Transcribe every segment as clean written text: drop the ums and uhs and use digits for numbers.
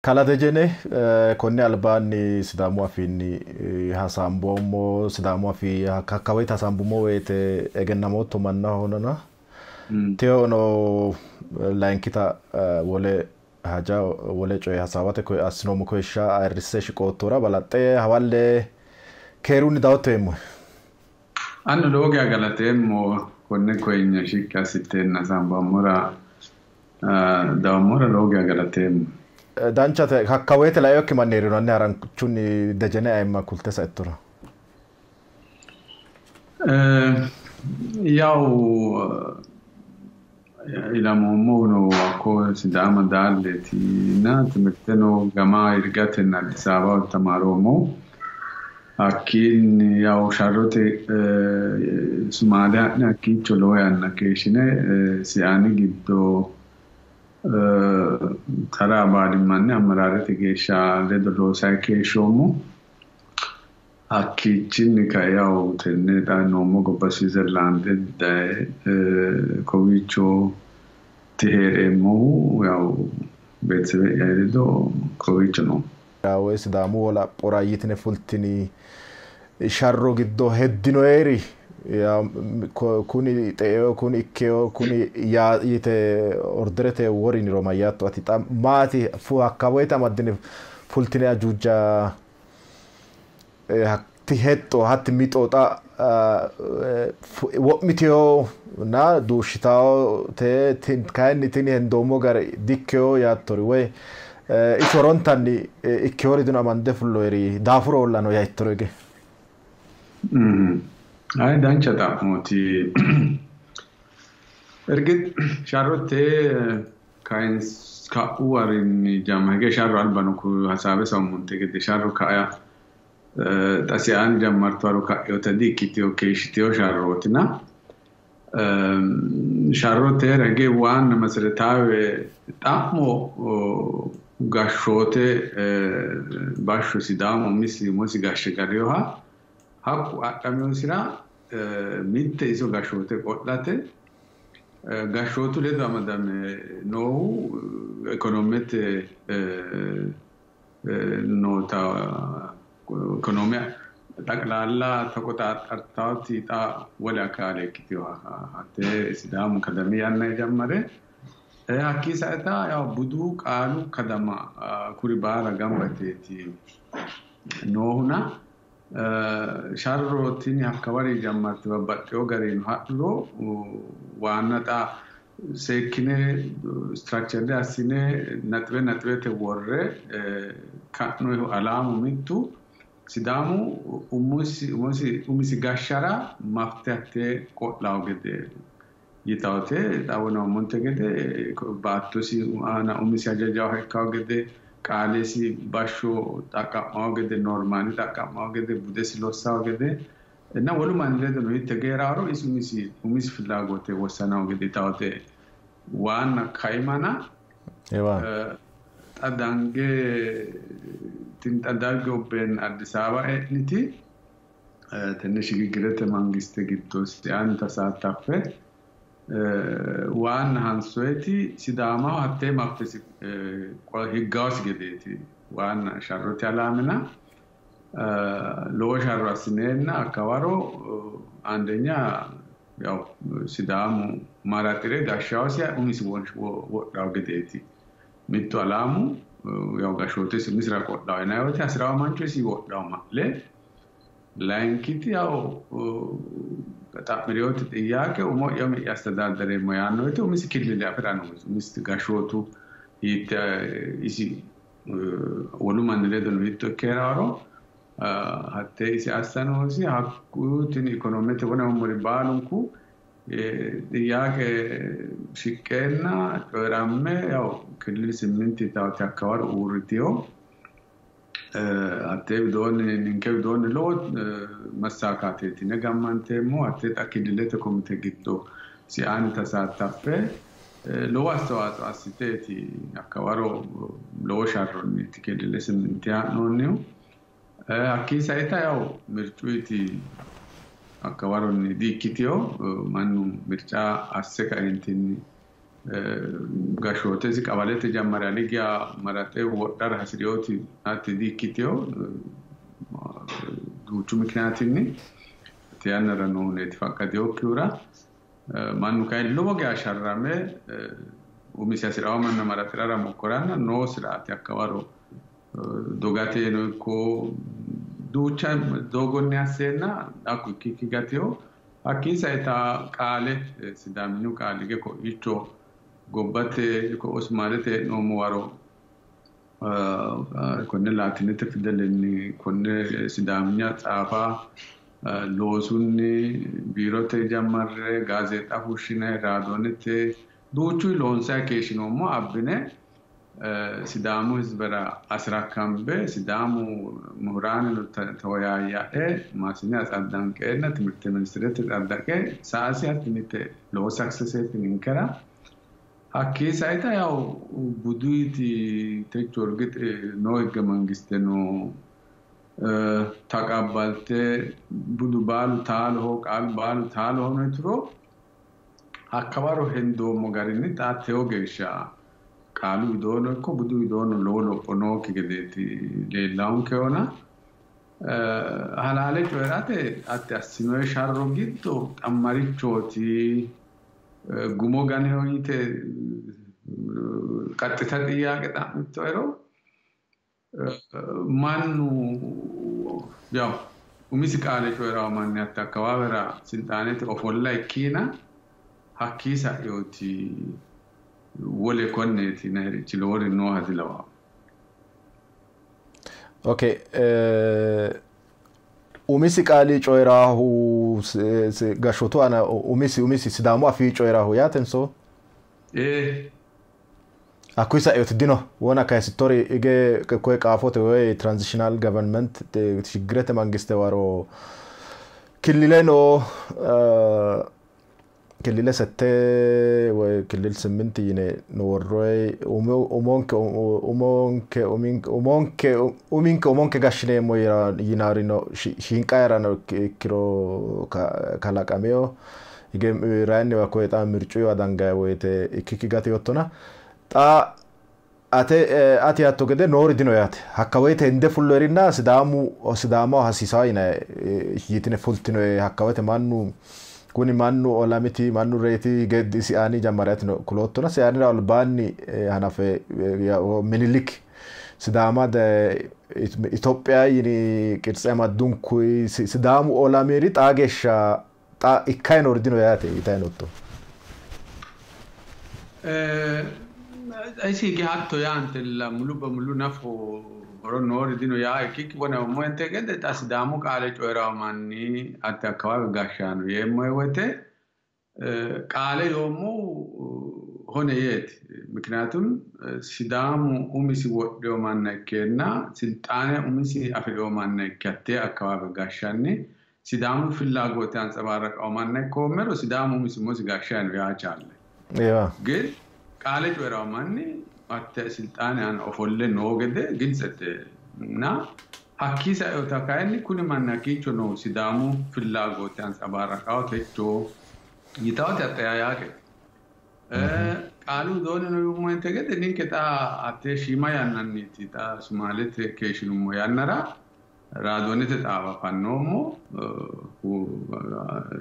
Kala dejene konne albaanni Sidaamu afiinni hasaamboommo Sidaamu afii akka woyte hasaambummo woyte egennamootto mannaho honona teono laayinkita wole haja wole coy hasaawate koy asinoommo koysha ayirrise shiqootora balaxxe hawalle keerunni daawatteemmo anno looga galateemmo konne koynya shiqqa sittenna hasaamboomora daawamora looga galateemmo danchate akka woyte laayokki manneeri nonne haranchunni dejene ayma kultesa ettora yaw ilamoommono ako Sidaama daalleti na timirteno gama irgatenna Addis Ababa tamaaroommo akkin yaw sharrote Somaaliyaa akkicho looyanna keeshine si'aani giddo tara baadimmanni amaraarete geeshsha ledo loosaa keeshoomo akkichinni ka yaw tenne dhaanoommo gobba Switzerland kowiicho tiheereemmo yaw beetsebe yaredo kowiicho no yaw Sidaamu wala qoraayyitine fultini sharro giddo heddinoeri kuni xeyo kuni ikkeo kuni yite orderete worini romayatto ati maati fu akka woyte amaddine fultine ajuja hatti hetto hatti mixoxa wo'miteo na duushitao te kayinni tini hendoommo gare dikkeo yaattori woy isorontanni ikkeori duna amande fulloeri daafuro ollano yaittorege ay danchata moti ergit sharrote kain ka uwarin jamage sharro albanu ku hasabe samunte gede sharro kaya tasian jammartaro ka yotadi kitio keeshitio sharrotina sharrote rage wan masretawe tamo gashote basho Sidaamu misi mosi gashe garioha hakku adhamyon sira mitte iso gashote qodlate gashotu ledo amadame no ekonomete nota ekonomia taklalla takota artauti ta wala kale kitio ate Sidaamu kadamiya na jammare hakki saata ya budu qalu kadama kuri bara gambateti no huna sharrotini akkawari jammatti babbaxxeo garin hadlo waannata seekine structure asine natwete worre kanno alaamu mittu Sidaamu umisi gashara maftate qodlaw gede yitawte tawono monte gede baattosi ana umisi ajajaw hekkaw gede qaalesi basho taqamaw gede normali taqamaw gede budesi lossaw gede እና ወሉማን ለደ ነው ይተገራሮ umisi ፍላጎቴ ወሰናው ገደ ታውቴ ዋና ካይማና ኤዋ ታዳንጌ tintadargo ben Addis Ababa etniti ትንሽ ግግረተ መንግስት ግዶስ ያን ተሳታፈ ዋን ሃንሶቲ ሲዳማ አቴ ማፍተስ ህጋውስ ገዴቲ ዋን ሻሮት ያላምና ሎሻራስነና አካባሮ አንደኛ ያው ሲዳሙ ማራጥሬ ጋሻውስ ያ ኡሚስ ወጣው ገዴቲ ሚቱ አላሙ ያው ጋሾቴስ ምስራቅ ወጣው ናዮቲ አስራው ማንቾ ሲወጣው ማለ ላንኪቲ ያው ከታምሪዮት ጥያቄ ኡሞ ያስተዳደረ ሙያ ነው እቱ ምስኪል ሊያፈራ ነው ምስት ጋሾቱ ይሲ ወሉማን ለደን ይተከራሮ አቴ ሲያሰኖሲ አኩትን ኢኮኖሚት ወነው ሙሪባሉንኩ ጥያቄ ሽቀና ወራመ ያው ክልል 8 ታውት አካባቢ ኡርቲዮ አቴ ዶን ንንከ ዶን ሎ መሳካቴቲ ነጋማንቴሞ አቴ ታኪልለተ ኮሚቴ ግዶ ሲአን ተሳታፈ ሎ አስተዋጽኦ አስቴቲ አካባቢ ሎ ሻሮን ትከልለ 8 ያኖኒው አኪ ሳይታ ያው ምርጩቲ አካባቢ ዲኪቲዮ ማኑ ምርጫ አሰቃይንቲን gashote si qabalete jammarani giya marate wodar hasiriyoti atti dikkitiyo duuchu miknaatinni tiyanara nuuneti fakkatiyo kiura mannu kay lowo giya sharrame umisi asirawa manna maratirara mokkoranna no sirati akkawaro dogate no ko duucha dogonni asseenna akku kikkigatiyo akkisa ita qaale sidaminu qaalige ko icho gobbate ko osmalete no muwaro konne laatinete fidelenni konne sidamnya xaafa loosunni biirote jammarre gaazexaa fushshine raadonete duuchu loonsa keeshinoommo abbine sidamu hizbera asrakkambe sidamu muhraanino tawayaaya'e maasine asaddanqeenna timirte ministirete xaddaqe saasi hattinite lowo successeti ninkera hakkii sayta yaw buduiti techorgit no higge mangiste no taqabbalte budu baalu taaloho qaal baalu taaloho no ituro akkawaro hendoommo garinni xaatteo geeshsha qaalu widono ko budu widono lowo lophono kigedeeti leellaanke ona halaale coyrate atti assinoe sharro giddo xammarichooti gumo ganeho yite qaxxita xiyaaqe xa'mittoero mannu yaw umisi qaale coyrawo manni atti akkawaawera silxaanete ofolla ikkiina hakkiisa yooti wole konneeti nahirichi lowori noo hadilawa okay umisi qaali coyrahu gashoto ana umisi sidamu afi coyrahu yatenso akuisa yotdino wona ka story ige ko qaafote way transitional government de shigrete mangiste waro killileno كليلة ستة وكليل سمنتي يعني نوري ومنك قشني مويرا ينارينو شينكايرانو كيرو كالاكاميو يجي راني وكويت أميرتشوي ودانجا ويت إكيكيغاتي وتونا تا أتي أتوكده نور دينويات هكويت هندي فلورينا سدامو هسيساينا يتني فلتينو هكويت مانو kuni mannu olamiti mannu reeti geddi siani jammaratino kulottona siani albani hanafe minilik sidama de Ethiopia yini qirtsa madunku sidamu olamiri taagesha ta ikkayn ordino yaate itaynotto ai si che hatto yante la mulu nafo Orono ordino ya kiki bona moente gede tasidamu qaale coyrawo manni atti akkawawe gashshano yeemmo wote qaale yoommo honeyeti ምክንያቱም ሲዳሙ ኡሚሲ ወደው ማነከና ስልጣኔ ኡሚሲ አፍሪው ማነከቴ አካባቢ ጋሻኔ ሲዳሙ ፍላጎት አንጸባረቀው ማነከው መሮ ሲዳሙ ኡሚሲ ሞስ ጋሻን ያቻለ ግን ቃለ ጆራው ማን አተ ስልጣኔ አን ኦፎለ ነው ገደ ግልጽት እና ሀኪሳ ኦታካይኒ ኩኒ ማናኪቾ ነው ሲዳሙ ፍላጎት አንጸባረቀው ተቾ ይታወት ያጠያያቀ ቃሉ ዶነ ነው ሞንተ ገደ ኒንከታ አተ ሺማ ያናኒቲ ታ ሱማሌት ኬሽኑሞ ያነራ ራዶኔ ተጣባ ፋኖሞ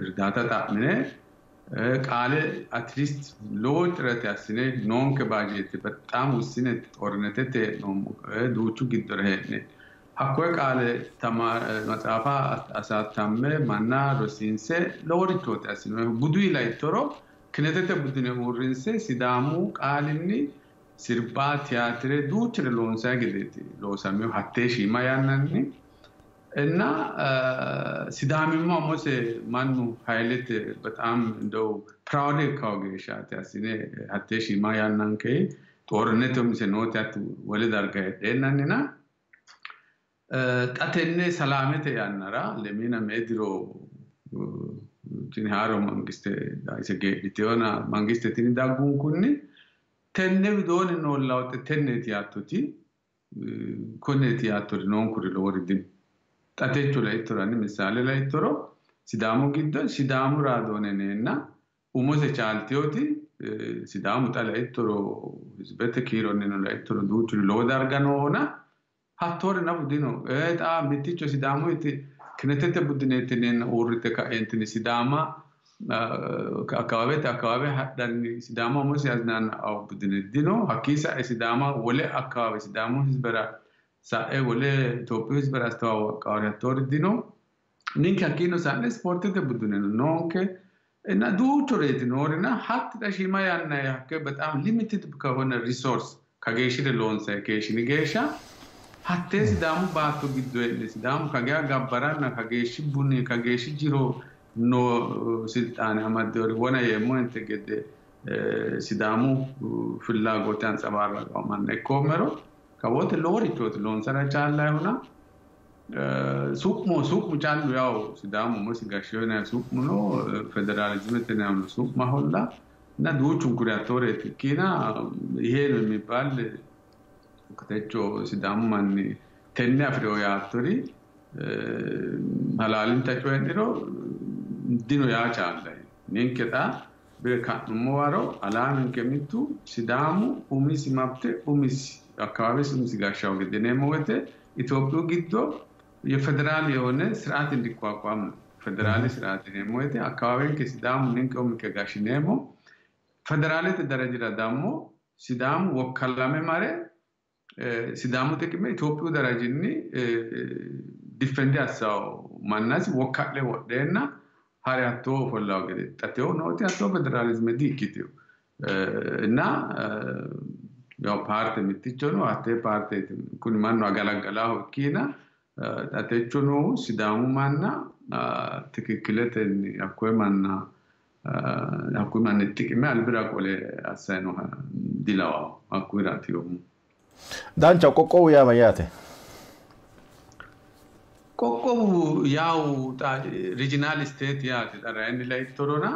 እርዳታ ታምነ ቃለ አትሊስት ሎትረት ያስነ ኖንከ ባጀት በጣም ውስነ ጦርነቴ ነው ዱቹ ግድረሄነ አኮ ቃለ ተማ መጻፋ አሳታመ ማና ሮሲንሴ ሎሪቶት ያስነ ቡዱይ ላይ ቶሮ ክነተተ ቡድነ ወርንሴ ሲዳሙ ቃልኒ ሲርባ ቲያትር ዱች ለሎንሳ ግዴቲ ሎሳሚው ሀቴሺ ማያናኒ እና ሲዳሚማ ሞሴ ማኑ ሃይለት በጣም እንደው ፕራውድ ካውጌሻት ያሲኔ ሀቴሺ ማያናንከ ጦርነቱም ሲኖታት ወለድ አርጋ ደናንና ጣተነ ሰላመተ ያነራ ለሚና ሜድሮ ቲንሃሮ መንግስት ዳይሰገ ዲዮና መንግስት ቲን ዳጉን ኩኒ ተነ ቢዶን ነው ላውጥ ተነ ቲያቶቲ ኮነ ቲያቶር ነው ኩሪ ለወርድን ጣተቹ ላይ ቶራኒ ምሳሌ ላይ ቶሮ ሲዳሙ ግዶ ሲዳሙ ራዶነኔና umose caaltiyooti sidaamu xala ittoro hizbete kiironni la ittoro duuchu lowo darga noona hattore na budino xaa mitticho sidaamu iti kinetete budineettinen uurrite kaentini sidaama akkawabe hadhanni sidaama umose aznaan aw budineddino hakkiisa sidaama wole akkawabe sidaamu hizbera sa'e wole Itoopiyu hizbera astawaaqawari hattori dino ninke hakkino sa'ne sportete budineno nonke እና ዱቹ ሬት ኖርና ሀት ተሽማ ያና ያከ በጣም ሊሚትድ ከሆነ ሪሶርስ ከጌሽ ለሎንሰ ኬሽኒ ጌሻ ሀቴስ ዳሙ ባቱ ጊዶልስ ዳሙ ከጋ ጋበራና ከጌሽ ቡኒ ከጌሽ ጂሮ ኖ ስልጣን አማደር ሆነ የሞንተ ገደ ሲዳሙ ፍላጎት አንጸባረቀው ማን ኮመሮ ከወት ሎሪቶት ሎንሰራ ቻላ ይሆና ሱቅ ሙጫሉ ያው ሲዳሙ መስጋሽዮና ሱቅ ሙኖ ፌደራሊዝም ተናም ሱቅ ማሆላ እና ዱቹን ኩራቶሬ ኪና ይሄ ነው የሚባል ከተቾ ሲዳሙ ማን ተኛ ፍሬው ያቶሪ ሀላልን ተጮንዲሮ ዲኖ ያቻለ ንንከታ በካኑዋሮ አላምን ከሚቱ ሲዳሙ ኡሚስ ማብተ ኡሚስ አካባቢስ ኡሚስ ጋሻው ገደነ ሞገተ ኢትዮጵያ ግዶ የፌደራል የሆነ ስርዓት እንዲቋቋም ፌደራል ስርዓት ነው ማለት አካባቢን ከሲዳሙ ንንቀም ከጋሽኔሞ ፌደራልት ደረጃ ዳሞ ሲዳሙ ወከላመ ማረ ሲዳሙ ጥቅም ኢትዮጵያ ደረጃኒ ዲፌንድ ያሳው ማናስ ወካለ ወደና ሃሪያቶ ፎላው ገደ ጠቴው ነው ያቶ ፌደራሊዝም ዲኪቲው እና ያው ፓርቲ ምትቾ ነው አቴ ፓርቲ ኩን ማን ነው አጋላጋላው ኪና ታተቹ ነው ሲዳሙ ማና ትክክለትን አቆማና አቆማን ጥቅም አልብራ ቆለ አሳይኖ ዲላው አቁራቲው ዳንቻው ቆቆው ያማያተ ቆቆው ያው ሪጂናል ስቴት ያ ተራይን ላይ ቶሮና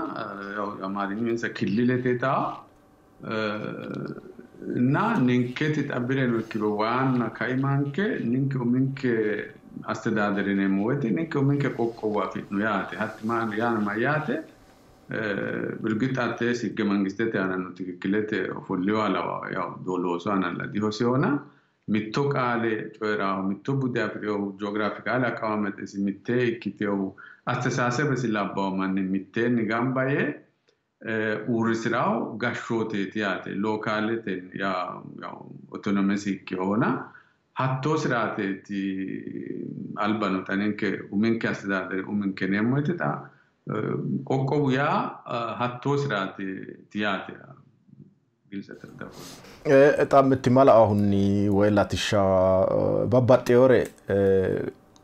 ያው አማርኛው ክልለቴታ እና ንንከት ተጠብረን ወክሎ ዋና ካይማንከ ንንከ አስተዳደረን ሞት ንንከ ቆቆዋ ፊት ነው ያተ ሀትማን ያን ማያተ ብርግጣተ ሲገ መንግስት ያናኑ ትክክለተ ፎሊዮ አላዋ ያው ዶሎሶ አናላ ዲሆ ሲሆና ሚቶ ቃለ ጮራው ሚቶ ቡዳፍሪው ጂኦግራፊካል አቀማመጥ ሲሚቴ ኪቴው አስተሳሰብ ሲላባው ማን ሚቴ ንጋምባዬ ኡርስራው ጋሾቴ ቲያቴ ሎካልቴ ያው ኦቶኖሚስ ይሆና ሀቶ ስራቴ ቲ አልባኖ ታንከ ኡመንከ አስተዳደር ኡመንከ ነሞይታ ቆቆው ያ ሀቶ ስራቴ ቲያቴ ግልጸተዳው እጣም ምትማላ አሁን ወይላትሻ ባባጤዮሬ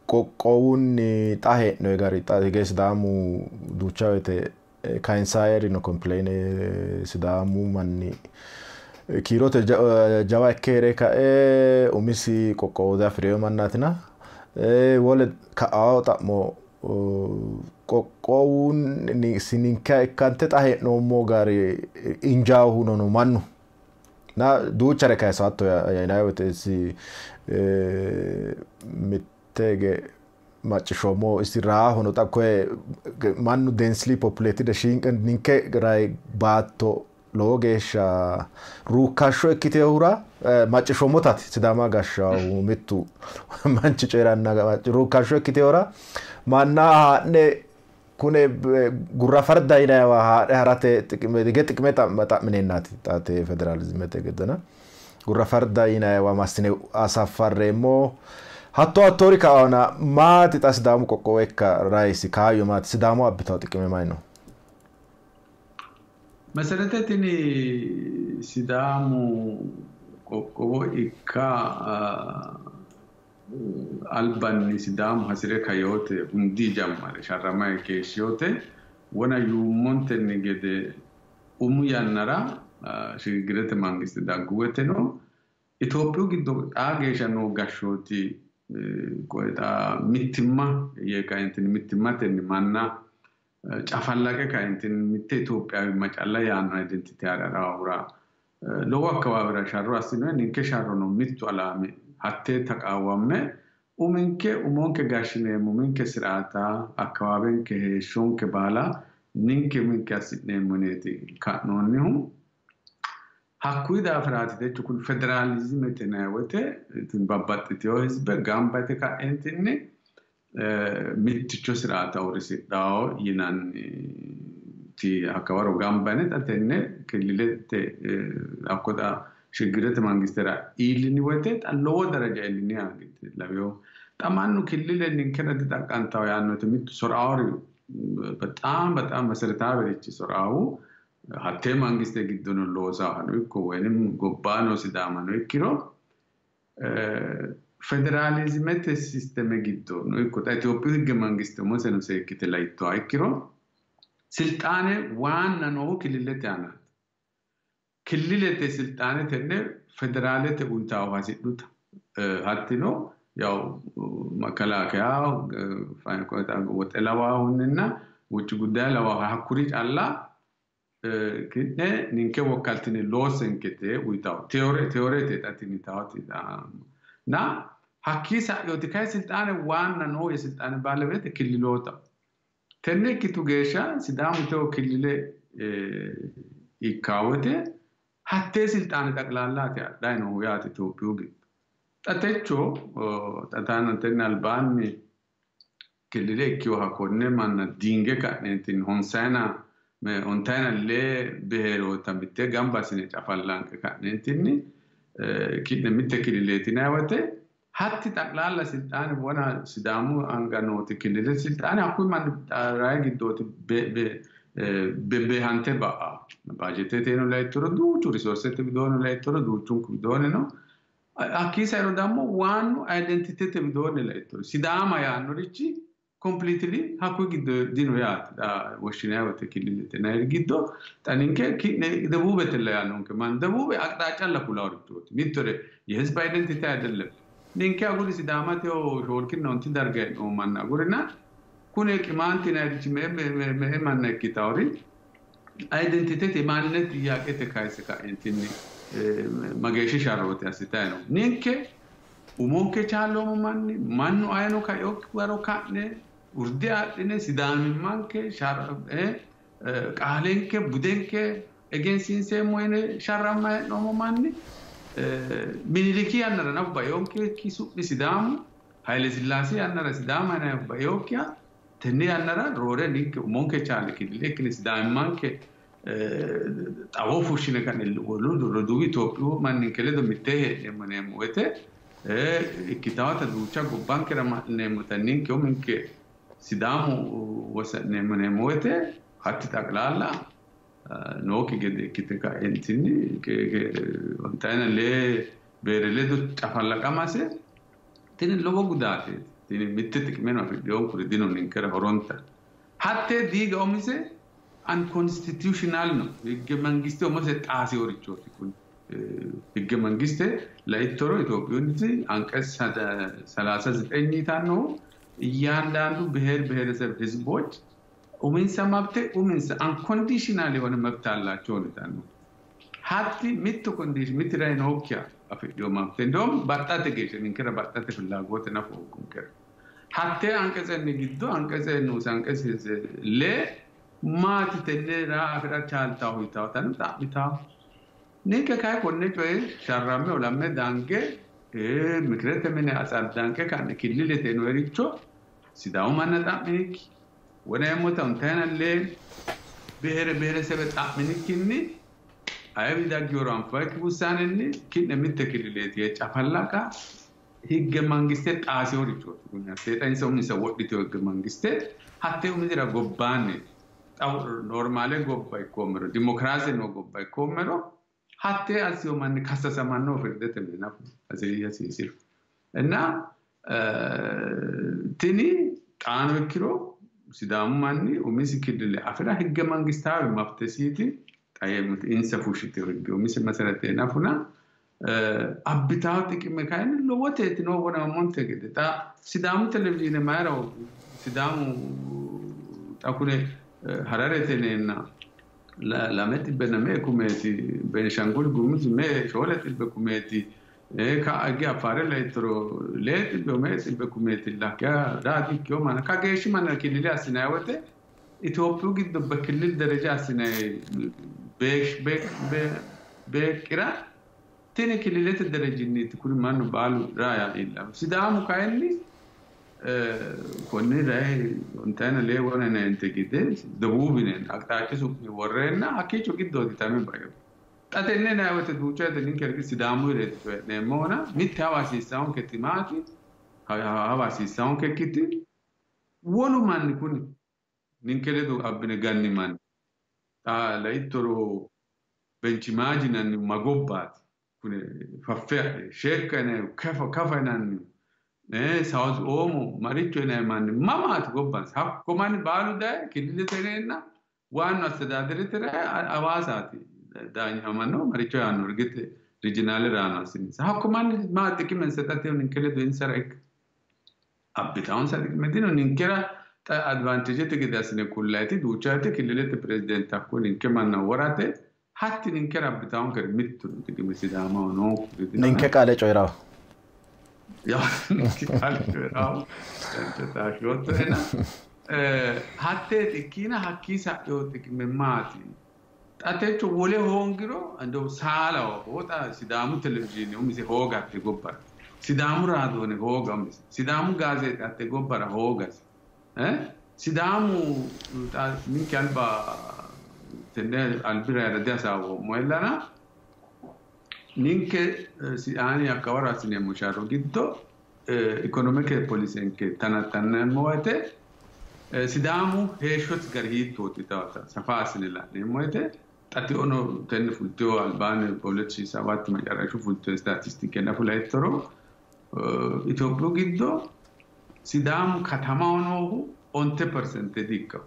ቆቆውን ጣሄ ነው ጋር ጣሄ ገስዳሙ ዱቻውቴ ካንሳየሪ ነው ኮምፕሌን ሲዳሙ ማኒ ኪሮተ ጃዋ ከሬ ካኤ ኡሚሲ ቆቆው ዳፍሬው ማናትና ወለ ካአውጣሞ ቆቆውን ሲኒንካ ካንተ ጣሄ ነው ሞጋሪ ኢንጃው ሆኖ ነው ማኑ ና ዱቻረ ካሳቶ ያናውት ሲ ሚቴገ ማጭሾሞ እስራ ሆኖ ታኮ ማኑ ዴንስሊ ፖፑሌትድ ሺንቀን ኒንከ ግራይ ባቶ ሎጌሻ ሩካሾ እኪቴውራ ማጭሾሞ ታት ሲዳማ ጋሻው ሚቱ ማንቺ ጨራና ሩካሾ እኪቴውራ ማና ነ ኩኔ ጉራ ፈርዳ ይናዋ ሀራቴ ጥቅሜታ መጣ ምንናት ጣቴ ፌደራሊዝም ተገደና ጉራ ፈርዳ ይናዋ ማስኔ አሳፋሬሞ ሀቶ አቶሪካ አና ማት ታስዳሙ ቆቆዌካ ራይስ ካዩ ማት ሲዳሙ አብታው ጥቅሜ ማይ ነው መሰረተትኒ ሲዳሙ ቆቆቦ ኢካ አልባኒ ሲዳሙ ሀስሬ ካዮት እንዲ ጀማረ ሻራማይ ኬሽዮቴ ወና ዩሞንተኒ ገደ ኡሙያነራ ሽግግረት መንግስት ዳጉወቴ ነው ኢትዮጵያ ግዶ ጣጌሻ ነው ጋሾቲ ቆይታ ሚትማ የካይንትን ሚትማተን ማና ጫፋላቀ ካይንትን ሚት ኢትዮጵያዊ መጫላ ያን አይደንቲቲ ያራውራ ለዋከባብራ ሻሮ አስነ ንከ ሻሮ ነው ሚቱ አላሚ ሀቴ ተቃዋመ ኡመንከ ጋሽነ ሙመንከ ስራታ አካባቢን ከሾንከ ባላ ninke minke asitne moneti kanonihum hakkuy da afraati kun federalizme tenawete tin babbattitio hizbe gambate ka entinni mitticho sirata urisidao yinanni ti akawaro gambane tatenne kelilete akoda shigirete mangistera ilini wete allo daraja ilini agit labyo tamannu kelile ninkena ditaqantaw yaanno mittu soraawri በጣም መሰረታዊ ልጅ ሶራው ሀቴ መንግስት ግድኑ ሎዛ ነው እኮ ወይንም ጎባኖ ሲዳማ ነው እኪሮ ፌደራሊዝም ሲስተም ግድዶ ነው እኮ ኢትዮጵያ ህገ መንግስት ሞሰኑ ሰክተ ላይቶ አይኪሮ ስልጣኔ ዋና ነው ክልለት ያናት ክልለት ስልጣኔ ተነ ፌደራልት ኡንታው ሀሲዱት ሀቲ ነው ያው መከላከያው ፋይንኮታ ወተላዋውንና ውጭ ጉዳይ ለዋው ሀኩሪ ጫላ ከነ ንንከ ወካልትን ሎሰንከተ ዊታው ቴዎሪ ተጣቲኒ ታውቲዳ ና ሀኪሳ yotikai ስልጣን ዋና ነው የስልጣን ባለቤት ክልሎታ ተነኪቱ ገሻ ሲዳሙቶ ክልለ ይካወተ ሀቴ ስልጣን ጠቅላላ ዳይ ነው ያት ኢትዮጵያ ግን tatecho tatana albani kelile kyo hakonne manna dinge kanentin honsana me ontana le behero tamite gamba sine chafallanke kanentin kidne mitte kelile tinawate hatti taklala siltane bona sidamu anganoti kelile siltane akui man ragi doti be hante ba budget teno lettoro du risorse te bidono lettoro du chunku bidone no Aquí se lo damo one identity te bidone lettore sidama yanno ricci completely hakku giddo dino yat da washinawa te kilite na giddo taninke debube te la yanno ke man debube aqdacha la kulawrtot mittore yes by identity adelle ninke aguri sidama te o shorkin nonti darga no man agurina kune kimanti na ricci me man kitawri identity te mannet yaqete kaise ka entini mageshi sharote asitano ninke umonke chalo mannu ayno kayok waro kanne urde adine sidami manke shar qalenke budenke egensinse moyne sharama no manni miniliki annara nabbayonke kisu sidamu haile sillasi annara sidama na bayokya tenne annara rore ninke umonke chale kidile sidami manke tawofushine kan woludu rodu Ethiopia man keledo mitehe emane moete kitawata ducha gobankera nemo tanin ke ominke sidamu wasane emane moete hatti taklala no ke gede kiteka entini ke ontana le berele do tafallaka mase tin lobo gudate tin mitte tikmeno afidon kuridino ninkera horonta hatte diga omise unconstitutional no higge mangiste omose taasi orichoti kun higge mangiste laitoro ኢትዮጵያንቲ አንቀጽ 39 ታኖ እያንዳንዱ ብሔረሰብ ህዝቦች ኡሚንሳ መብት ኡሚንሳ unconditional የሆነ መብት አላቸው ነው ሀቲ ሚት ኮንዲሽን ሚት ላይ ነው ኪያ አፍዲዮ መብት እንደውም ባጣተ ገሽን እንከረ ባጣተ ፍላጎት ነው ኮንከረ ሀቴ አንቀጽ ንግዶ አንቀጽ ነው አንቀጽ ለ ማቲ ተለራ አፍራ ቻልታው ይታውታን ጣሚታው ኔከ ካይ ኮነ ጮይ ሻራሜ ወላመ ዳንገ ምክረተ ምን አጻል ዳንገ ካነ ክልልተ ነው ሪቾ ሲዳው ማነጣ ሚክ ወነ ሞታን ተናለ ብሔረሰብ ጣሚንኪኒ አይብዳ ጊዮራን ፈክ ውሳነኒ ኪነ ምትክልለት የጫፈላካ ህገ መንግስት ጣሲው ሪቾ ኩኛ ሰይጣን ሰውኒ ሰወድት ህገ መንግስት ሀቴው ምድራ ጎባኔ ታው ኖርማሌ ጎባይ ኮመሮ ዲሞክራሲ ነው ጎባይ ኮመሮ ሀቴ አሲዮ ማን ካሰሰ ማን ነው ፍርደት ለና አዘያ ሲሲል እና ትኒ ቃን ወክሮ ሲዳሙ ማን ኡሚስ ክድል አፍራ ህገ መንግስታዊ መፍተሲቲ ታየምት ኢንሰፉሽቲ ህገ ኡሚስ መሰረተ ናፉና አብታው ጥቅም ካይን ለወቴት ነው ወና ሞንተገደ ሲዳሙ ቴሌቪዥን ማራው ሲዳሙ ታኩለ ሀረረተኔና ለመት በነመ ኩሜቲ በሻንጉል ጉሙዝ መ ሾለት በኩሜቲ ካአጊ አፋረ ለይትሮ ለት በመት በኩሜቲ ላካ ዳቲ ኮማና ካገሽ ማና ኪሊላ ስናወተ ኢትዮጵያ ግድ በክልል ደረጃ አስነ በቅራ تاني كليلات الدرجيني تكون مانو بالو رايا إلا سدامو كايني كوني راي انتانا ليه وانا انت كده دبوبين اكتاكسو ورينا اكيد جدو دي تامي بايو تاتننا وتدوچا تنين كرك سدامو ريت نمونا نيت هواسي ساون كتيماتي هواسي ساون ككيتي ولو مان نكون نينكلدو ابن غاني مان لا يترو بنچماجنا ماغوبات ففعل شيكنا كفنا ساوز اومو مريتشنا مان مامات غوبانس كمان بالو ده كلي ترينا وان استدادر ترى اواساتي داني امانو مريتشو انورغت ريجينال راناسين كمان ما تكي من ستاتيو نكله دين سرك ابيتاون سرك مدينه نكرا ادفانتج تكداسني كلاتي دوچاتي كلي بريزيدنت اكو نكمان وراته حتى نكرا ابيتاون كرميتو تكي سيداما نو نكه قاله چويراو Ja, allora, hatte tikina hakisa yo tikmemati atecho wole hongiro ando sala ota sidamu televisione umise hoga te gobbar sidamu radone hoga umise sidamu gazete atte gobbar hogas sidamu ta min kalba tenne albira da sawo moellana ninke si ani akawara sine musharo giddo economic policy enke tanatana moete sidamu heshot garhi toti tata safasine la moete tati ono ten fulto albane policy sabat magara shu fulto statistike na fulaitoro itopro giddo sidamu katama ono 1% dikka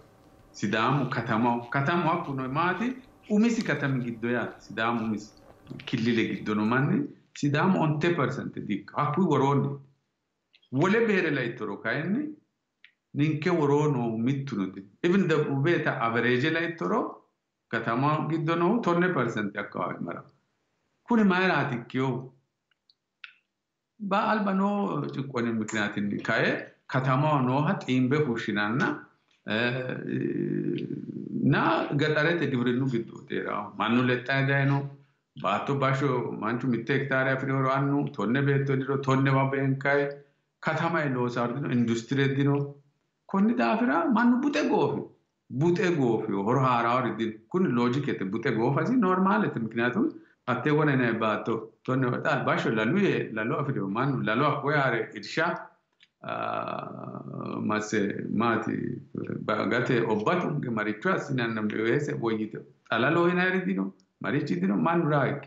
sidamu katama kuno mati umisi katami giddo ya sidamu umisi كليلة جدّونو ماني سيدام 1% ديك أكوي وروني ولا بير لا يترو كايني نينك ورونو ميتونو دي even the beta average لا يترو كتاما جدّونو 20% أكوي مرا كوني ما يراتي كيو با ألبانو جوكوني مكناتين كاي كتاما نوها تيمبه خوشينانا نا قطارة تدورنو جدّو تيرا مانو لتا داينو Bato basho manchu mitte hektare afrioro annu tonne beetto diro tonne wabenkai katama elo sardino industry dino konni daafira mannu bute goofi horo haaraawri din kun logic ete bute goofasi normale te miknatu atte wona ne bato tonne wata basho lalu afrioro mannu lalu akoyare irsha masse mati bagate obbatu marichu asinanam wese boyite alalo hinari dino marici dino man raik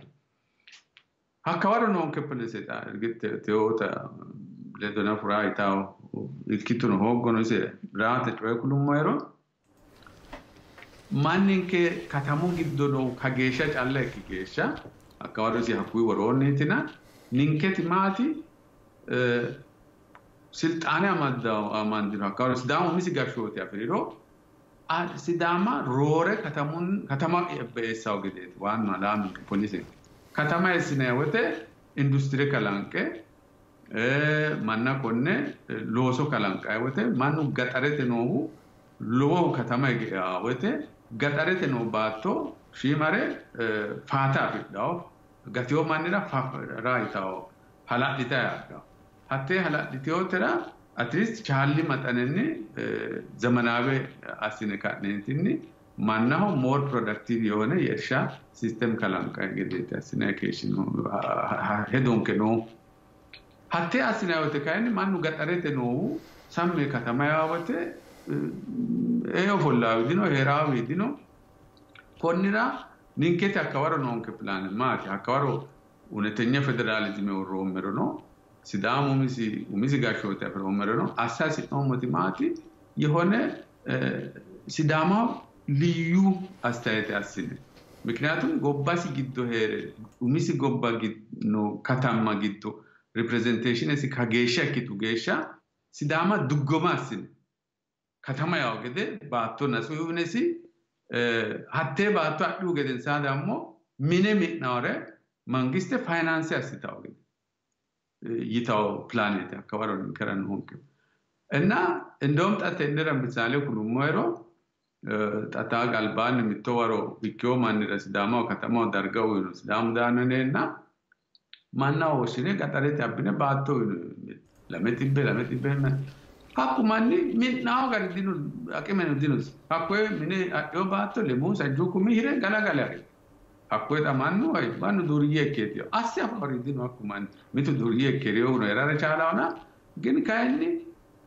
hakawaro non che peleseta gette teota le dona furai tao il kituno hoggono se rate cioè kulumero mannin che katamun giddono kagesha challe kigesha hakawaro si hakui woronni tina ninketi mati siltane amandino hakawaro sidamo misi gashoti afriro sidama rore katama esaw gedet wanna lamin police katama esnewete industrie kalanke manna konne loso kalanka wote manu gatarete no lo katama awete gatarete no bato shimare fata bidaw gatio manira raitao haladita hatte haladitiotera at least charli matanenni zamanawe asine kanentinni mannaho more productive yone yersha system kalanka gedete asine keshin hedonke no hatte asine wote kayni mannu gatarete no samme katama yawote eyo follawi dino herawi dino konnira ninkete akawaro nonke plan mati akawaro unetenya federalism o romero no sidamu umisi gashote per omerano assasi omotimati yehone sidama liyu astayete asine miknatu gobbasi giddo here umisi gobba gidno katama giddo representation esi kagesha kitu gesha sidama duggoma asine katama yawgede baatto nasu yunesi hatte baatto addu geden sadammo mine minore mangiste finance asitawgede ይታው ፕላኔት አካባቢውን ከራን ሆንክ እና እንደውም ጣተ እንደረም በዛለ ሁሉ ሞይሮ Tata galbaan mitowaro ikkoo manira sidaama katama dargawu sidaam daananeenna manna oosine qaxarete abbine baatto lametibe hakkumanni minnaaw gardinu aqimenu dinus hakkwe mine addo baatto lemu sajjukumi hire galagalare hakkwe tamannu ay bannu duriye ketio assi afaridinu hakkumanni mitu duriye keriyo no erara chaalawana gin kayni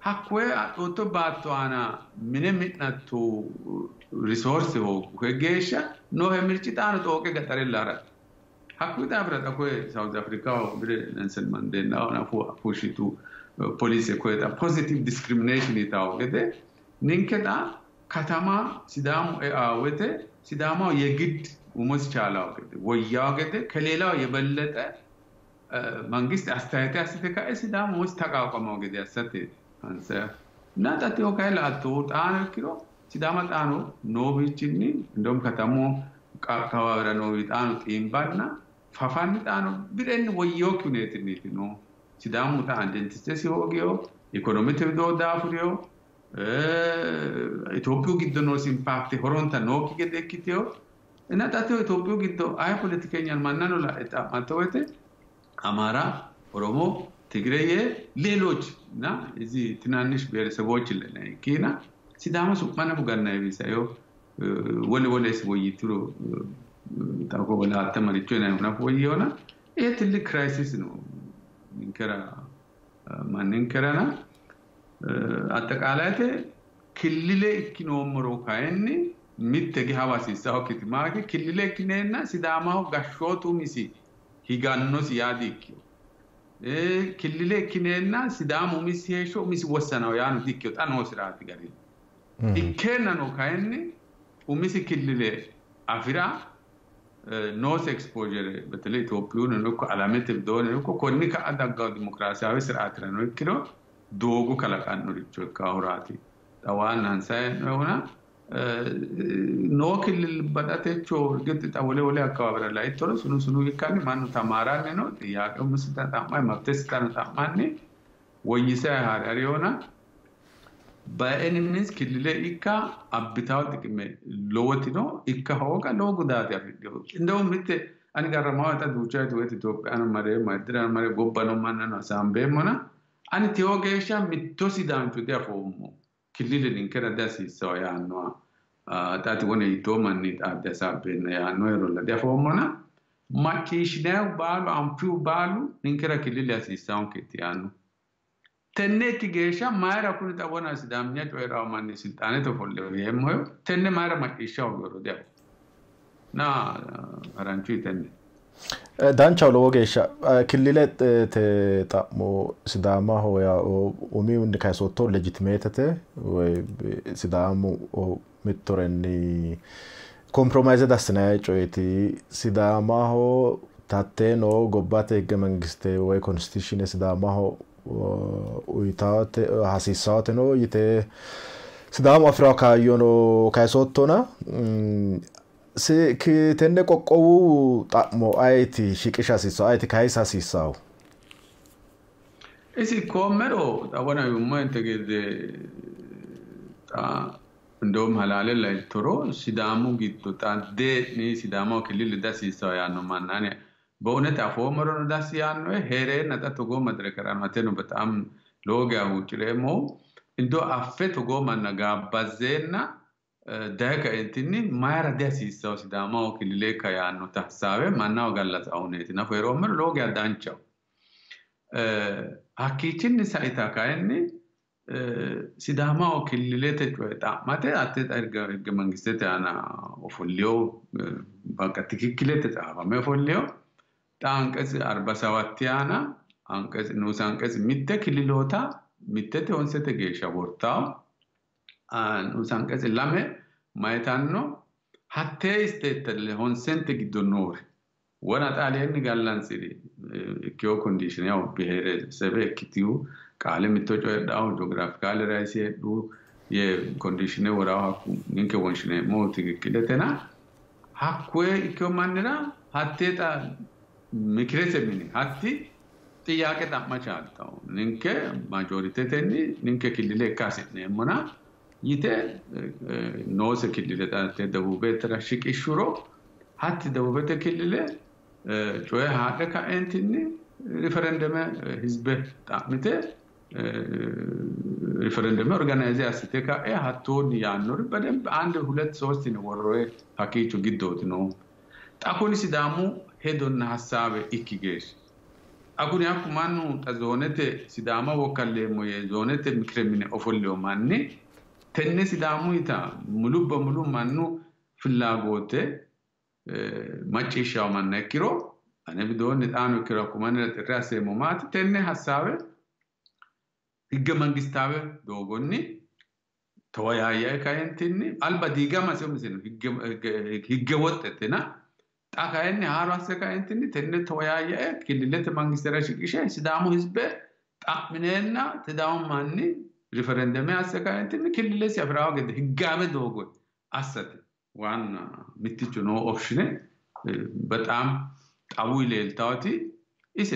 hakkwe atto baatto ana mine minnattu resource ho geesha no hemirci taanu tooke gatarellara hakkwe tabra takwe South Africa bire Nelson Mandela na pushitu police kweta positive discrimination itaw gede ninkeda katama sidamu awete sidamu yegid umos chaalaw gede ወያው ገደ ከሌላው የበለጠ መንግስት አስተያየት ያስተካ ሲዳሙ ውስጥ ተቃውቀመው ገደ ያሰተ አንሰ ናታቴው ካይላቱ ጣኑ ኪሎ ሲዳማ ጣኑ ኖቢችኒ እንደም ከተሙ ቃካዋረ ነው ጣኑ ጢምባና ፋፋን ጣኑ ቢረን ወያው ኩኔትኒ ነው ሲዳሙ ታ አንደንቲስቲ ሲሆጊዮ ኢኮኖሚክ ዶ ዳፍሪዮ ኢትዮጵያ ግድኖ ሲምፓክት ሆሮንታ ኖኪ ገደክቲዮ እና ታቴው ኢትዮጵያ ግዶ አይ ፖለቲከኛን ማናኖ ላጣ ማተወተ አማራ ኦሮሞ ትግሬዬ ሌሎች እና እዚህ ትናንሽ ብሔረሰቦች ለኪና ሲዳማ ሱማና ቡጋና ይብሳዮ ወለወለስ ወይትሮ ታቆ ወላ ተመሪቾ ነው ወይዮና ይሄ ትልቅ ክራይሲስ ነው እንከራ ማንንከራና አጠቃላይተ ክልሌ ኢኮኖሚሮ ካይኒ ሚተጊ ሐዋሲ ሳውኪት ማቂ ክልሌ ክኔና ሲዳማው ጋሾቱ ሚሲ ሂጋኖስ ያዲኪዮ ክልሌ ክኔና ሲዳሙ ሚሲ ሄሾ ሚሲ ወሰናው ያን ዲኪዮ ጣኖ ስራት ጋር ኢኬና ነው ካይኒ ኡሚሲ ክልሌ አፍራ ኖስ ኤክስፖዠር በተለይ ኢትዮጵያውን ነው ዓላማት ብዶን ነው ኮኒ ከአዳጋው ዲሞክራሲያዊ ስርዓት ነው ይክሮ ዶጉ ከለቃን ነው ልጆ ካውራቲ ጣዋን አንሳይ ነውና ኖ ክልል በዳቴቾ ግጥ ጣወለ ወለ አካባቢ ላይ ቶሎ ሱኑ ይካኒ ማኑ ተማራን ነው ያቀው መስጣጣማ መብተስታን ታማኒ ወይሳ ሃሪዮና በእንምንስ ክልል ኢካ አብታው ጥቅም ሎወት ነው ኢካ ሆጋ ሎጉዳት ያፍዲው እንደው ምት አንጋራማው ታዱቻይቱ ኢትዮጵያን ማሬ ማድራ ማሬ ጎባኖ ማናና ሳምቤሞና አን ቲዮጌሻ ሚቶሲ ዳንቹ ዲያፎሞ ክልል እንከራ ዳሲ ሶያኖ ታቲ ወኔ ቶማኒ ታደሳበነ ያኖ ይሮላ ዲያፎሞና ማኪሽዳው ባሉ አምፒው ባሉ እንከራ ክልል ያሲሳው ከቲያኖ ተነቲ ጌሻ ማራ ኩን ታወና ሲዳምኛ ጮይራው ማን ስልጣኔ ተፎለው የሞዮ ተነ ማራ ማኪሻው ጎሮ ዲያ ና አራንቹ ተነ ዳንቻው ለወጌሻ ክልለ ተጣሞ ሲዳማ ሆያ ኡሚው እንደካይሶቶ ሌጂቲሜተተ ወይ ሲዳሙ ሚቶረኒ ኮምፕሮማይዝ ዳስናይ ጮይቲ ሲዳማ ሆ ታቴኖ ጎባቴ ህገ መንግስት ወይ ኮንስቲቱሽን ሲዳማ ሆ uitate hasisaate no yite sidam afrika yono kaysotona se kitenne qoqqowu xamo ayti shiqisha siso ayti kaysa sisaw esi komero tabana yumente gede ta ndom halale la toro sidamu gitto ta de ni sidamo kelil dasiso yano manane በእውነት አፎመሮ ዳስ ያኖ ሄሬ ነጣ ተጎ መድረከራ ማተኑ በጣም ሎጋው ጭሬሞ እንዶ አፈቶ ጎ ማናጋ ባዘና ዳጋ እንቲኒ ማራ ዳስ ይሳው ሲዳማው ክልሌ ካያኖ ተሐሳበ ማናው ጋላስ አሁነት ነው ፈሮመር ሎጋ ዳንቻው አኪችን ሳይታ ካይኒ ሲዳማው ክልሌ ተጫወታ ማተ አተጣርጋ ህገ መንግስት ታና ኦፎሊዮ ባቃ ትክክለ ተጻፈ መፎሊዮ ታንቀስ 47 ያና አንቀስ ንዑስ አንቀስ ሚተክልሎታ ሚተተ ወንሰተ ጌሻ ቦርታው ንዑስ አንቀስ ለመ ማይታኖ ሀቴ ስቴተል ወንሰንተ ግዶኖር ወና ጣሊያን ጋላንሲሪ ኢኮ ኮንዲሽን ያው ብሄረ ሰበ ክቲው ቃለ ሚቶጮ ዳው ጂኦግራፊካል ራይሲ ዱ የኮንዲሽን ወራው ንንከ ወንሽነ ሞት ትክክለተና ሀኩዌ ኢኮ ማንና ሀቴታ ምክሬሰሚኒ ሀቲ ጥያቄ ታማቻታው ንንከ ማጆሪቲ ተኒ ንንከ ክልል ካሰነ ሞና ይተ نوس كلية تدوبة ترشيك الشورو حتى دوبة كلية شوية هذا كأنتني ريفرندم حزب تعمته ريفرندم أورجانيزاسيون كأيه هاتوني يانور بدم عنده هلت سوستين وروي حكيتو جدودنو تأكوني سدامو هدون حساب إكيجيش أكوني أكو مانو تزونته سداما وكله مويه زونته مكرمين أفوليو ماني تنّي سدامو يتا ملو مانو في اللاغوته ماتشيشاو من نكيرو أنا بدون نتانو كيرو كمان الرأسي مومات تنّي حسابه هيجا منجستاوه دوغوني تويا يا كاين تنّي البديجا ما سوم سينو هيجا وتتنا تاكاين هاراس كاين تنّي تويا يا كليلة منجسترا شيء سدامو حزب تأميننا تداوم ماني ريفرندم كاين تنّي كليلة سيفراو قد هيجا بدوغو أسد وان متيجو نو أوبشنه بتأم أبوي ليلتاوتي إيش